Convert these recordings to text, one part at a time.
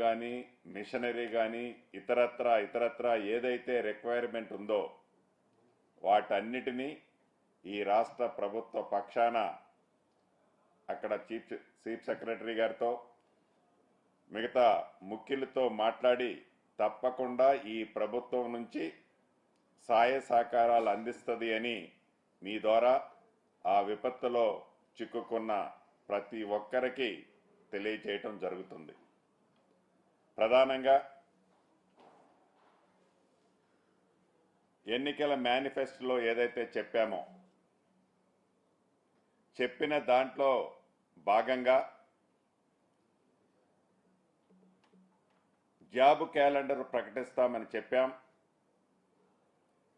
కానీ మిషనరీ కానీ ఇతరత్ర ఏదైతే రిక్వైర్మెంట్ ఉందో వాటన్నిటినీ ఈ రాష్ట్ర ప్రభుత్వ పక్షాన అక్కడ చీఫ్ సెక్రటరీ గారితో మిగతా ముఖ్యులతో మాట్లాడి తప్పకుండా ఈ ప్రభుత్వం నుంచి సహాయ సహకారాలు అందిస్తుంది అని మీ ద్వారా ఆ విపత్తులో చిక్కుకున్న ప్రతి ఒక్కరికి తెలియచేయటం జరుగుతుంది. ప్రధానంగా ఎన్నికల మేనిఫెస్టోలో ఏదైతే చెప్పిన దాంట్లో భాగంగా జాబ్ క్యాలెండర్ ప్రకటిస్తామని చెప్పాం.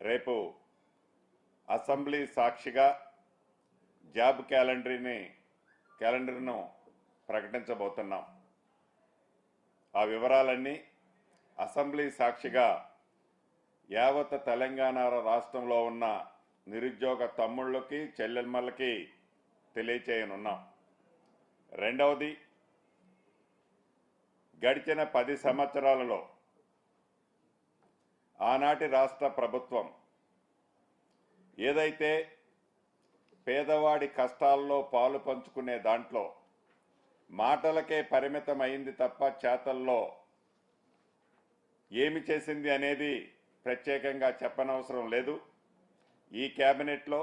రేపు అసెంబ్లీ సాక్షిగా జాబ్ క్యాలెండర్ను ప్రకటించబోతున్నాం. ఆ వివరాలన్నీ అసెంబ్లీ సాక్షిగా యావత్ తెలంగాణ రాష్ట్రంలో ఉన్న నిరుద్యోగ తమ్ముళ్ళకి చెల్లెమ్మలకి తెలియచేయనున్నాం. రెండవది, గడిచిన 10 సంవత్సరాలలో ఆనాటి రాష్ట్ర ప్రభుత్వం ఏదైతే పేదవాడి కష్టాల్లో పాలు పంచుకునే దాంట్లో మాటలకే పరిమితమైంది తప్ప చేతల్లో ఏమి చేసింది అనేది ప్రత్యేకంగా చెప్పనవసరం లేదు. ఈ కేబినెట్లో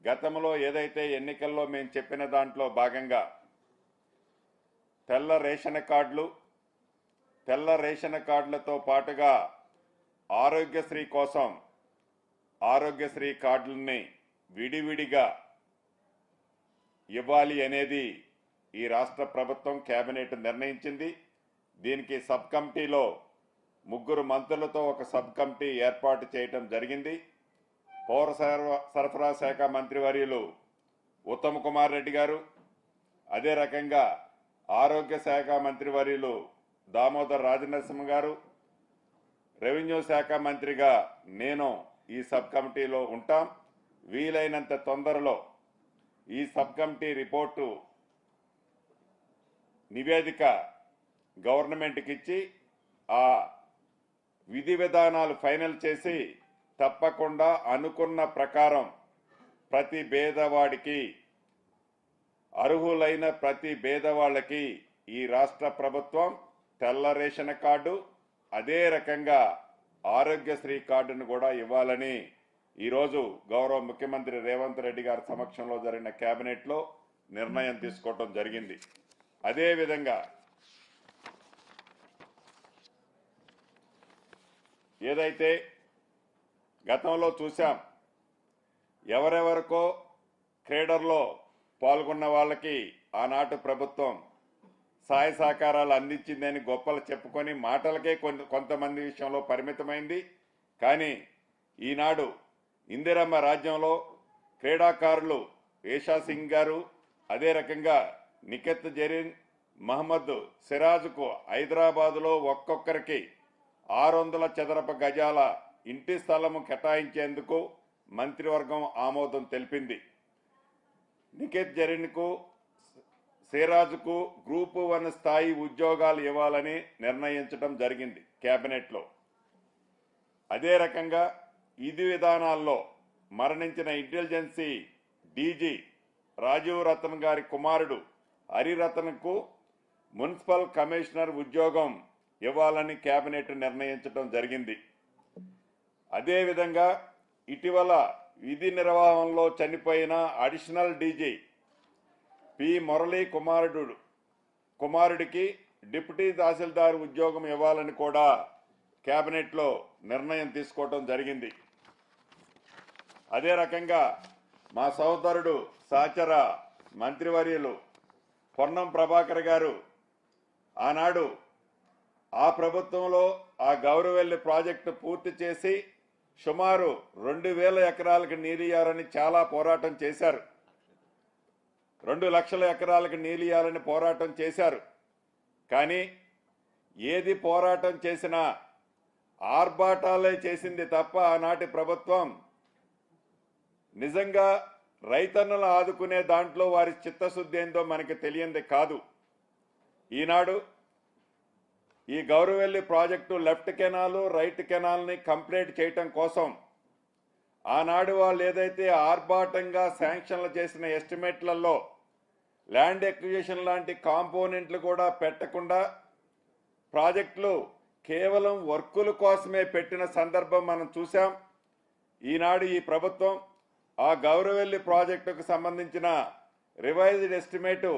గతంలో ఏదైతే ఎన్నికల్లో మేము చెప్పిన దాంట్లో భాగంగా తెల్ల రేషన్ కార్డులతో పాటుగా ఆరోగ్యశ్రీ కోసం ఆరోగ్యశ్రీ కార్డులని విడివిడిగా ఇవ్వాలి అనేది ఈ రాష్ట్ర ప్రభుత్వం కేబినెట్ నిర్ణయించింది. దీనికి సబ్ కమిటీలో 3 మంత్రులతో ఒక సబ్ కమిటీ ఏర్పాటు చేయడం జరిగింది. పౌర సరఫరా శాఖ మంత్రివర్యులు ఉత్తమ్ కుమార్ రెడ్డి గారు, అదే రకంగా ఆరోగ్య శాఖ మంత్రివర్యులు దామోదర్ రాజనరసింహ గారు, రెవెన్యూ శాఖ మంత్రిగా నేను ఈ సబ్ కమిటీలో ఉంటాం. వీలైనంత తొందరలో ఈ సబ్ కమిటీ రిపోర్టు నివేదిక గవర్నమెంట్కి ఇచ్చి ఆ విధి విధానాలు ఫైనల్ చేసి తప్పకుండా అనుకున్న ప్రకారం ప్రతి పేదవాడికి, అర్హులైన ప్రతి పేదవాళ్ళకి ఈ రాష్ట్ర ప్రభుత్వం తెల్ల రేషన్ కార్డు, అదే రకంగా ఆరోగ్యశ్రీ కార్డును కూడా ఇవ్వాలని ఈరోజు గౌరవ ముఖ్యమంత్రి రేవంత్ రెడ్డి గారి సమక్షంలో జరిగిన కేబినెట్లో నిర్ణయం తీసుకోవడం జరిగింది. అదేవిధంగా ఏదైతే గతంలో చూసాం, ఎవరెవరికో క్రీడల్లో పాల్గొన్న వాళ్ళకి ఆనాటి ప్రభుత్వం సహాయ సహకారాలు అందించిందని గొప్పలు చెప్పుకొని మాటలకే కొంతమంది విషయంలో పరిమితమైంది. కానీ ఈనాడు ఇందిరమ్మ రాజ్యంలో క్రీడాకారులు ఏషా సింగ్ గారు, అదే రకంగా నిఖత్ జరీన్, మహమ్మద్ సిరాజ్కు హైదరాబాదులో ఒక్కొక్కరికి 600 చదరపు గజాల ఇంటి స్థలము కేటాయించేందుకు మంత్రివర్గం ఆమోదం తెలిపింది. నిఖత్ జరీన్కు, సిరాజ్కు గ్రూప్ 1 స్థాయి ఉద్యోగాలు ఇవ్వాలని నిర్ణయించడం జరిగింది కేబినెట్లో. అదే రకంగా విధి విధానాల్లో మరణించిన ఇంటెలిజెన్సీ డీజీ రాజీవ్ రతన్ గారి కుమారుడు హరిరతన్కు మున్సిపల్ కమిషనర్ ఉద్యోగం ఇవ్వాలని కేబినెట్ నిర్ణయించడం జరిగింది. అదేవిధంగా ఇటీవల విధి నిర్వహణలో చనిపోయిన అడిషనల్ డీజీ పి మురళీ కుమారుడికి డిప్యూటీ తహసీల్దార్ ఉద్యోగం ఇవ్వాలని కూడా కేబినెట్లో నిర్ణయం తీసుకోవడం జరిగింది. అదే రకంగా మా సోదరుడు సహచర మంత్రివర్యులు పొన్నం ప్రభాకర్ గారు ఆనాడు ఆ ప్రభుత్వంలో ఆ గౌరవెల్లి ప్రాజెక్టు పూర్తి చేసి సుమారు 2000 ఎకరాలకు నీరియాలని చాలా పోరాటం చేశారు. 2 లక్షల ఎకరాలకు నీలియాలని పోరాటం చేశారు. కానీ ఏది పోరాటం చేసినా ఆర్భాటాలే చేసింది తప్ప ఆనాటి ప్రభుత్వం నిజంగా రైతన్నలు ఆదుకునే దాంట్లో వారి చిత్తశుద్ధి ఏందో మనకి తెలియంది కాదు. ఈనాడు ఈ Gouravelli project left canal right కెనాల్ని కంప్లీట్ చేయటం కోసం ఆనాడు వాళ్ళు ఏదైతే ఆర్భాటంగా శాంక్షన్లు చేసిన ఎస్టిమేట్లలో ల్యాండ్ ఎక్విజిషన్ లాంటి కాంపోనెంట్లు కూడా పెట్టకుండా ప్రాజెక్టులు కేవలం వర్కుల కోసమే పెట్టిన సందర్భం మనం చూసాం. ఈనాడు ఈ ప్రభుత్వం ఆ గౌరవెల్లి ప్రాజెక్టుకు సంబంధించిన రివైజ్డ్ ఎస్టిమేటు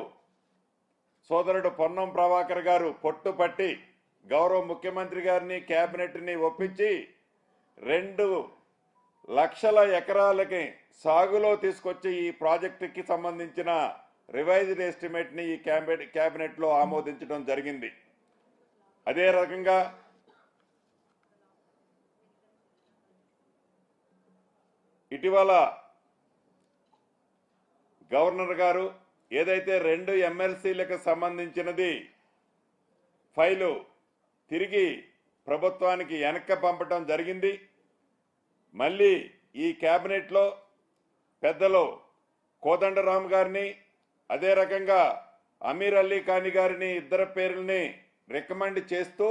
సోదరుడు పొన్నం ప్రభాకర్ గారు పట్టుపట్టి గౌరవ ముఖ్యమంత్రి గారిని కేబినెట్ని ఒప్పించి 2 లక్షల ఎకరాలకి సాగులో తీసుకొచ్చి ఈ ప్రాజెక్టుకి సంబంధించిన రివైజ్డ్ ఎస్టిమేట్ని ఈ కేబినెట్లో ఆమోదించడం జరిగింది. అదే రకంగా ఇటీవల గవర్నర్ గారు ఏదైతే 2 ఎమ్మెల్సీలకు సంబంధించినది ఫైలు తిరిగి ప్రభుత్వానికి వెనక్కి పంపడం జరిగింది. మళ్ళీ ఈ కేబినెట్లో పెద్దలు కోదండరామ్ గారిని అదే రకంగా అమీర్ అలీ ఖాని గారిని ఇద్దరు పేర్లని రికమెండ్ చేస్తూ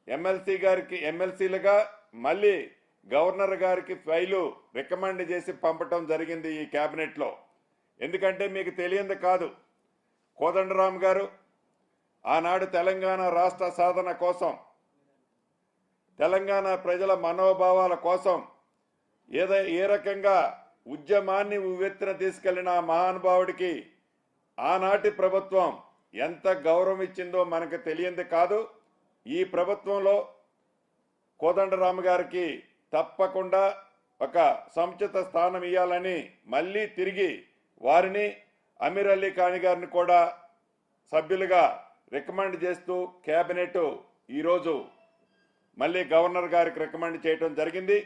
ఎమ్మెల్సీలుగా మళ్ళీ గవర్నర్ గారికి ఫైలు రికమెండ్ చేసి పంపటం జరిగింది ఈ కేబినెట్లో. ఎందుకంటే మీకు తెలియంది కాదు, కోదండరామ్ గారు ఆనాడు తెలంగాణ రాష్ట్ర సాధన కోసం, తెలంగాణ ప్రజల మనోభావాల కోసం ఏ రకంగా ఉద్యమాన్ని ఉవ్వెత్తున తీసుకెళ్లిన ఆ మహానుభావుడికి ఆనాటి ప్రభుత్వం ఎంత గౌరవం ఇచ్చిందో మనకు తెలియంది కాదు. ఈ ప్రభుత్వంలో కోదండరామ్ గారికి తప్పకుండా ఒక సముచిత స్థానం ఇవ్వాలని మళ్ళీ తిరిగి వారిని అమీర్ అలీ ఖాని గారిని కూడా సభ్యులుగా రికమెండ్ చేస్తూ కేబినెట్ ఈరోజు మళ్ళీ గవర్నర్ గారికి రికమెండ్ చేయడం జరిగింది.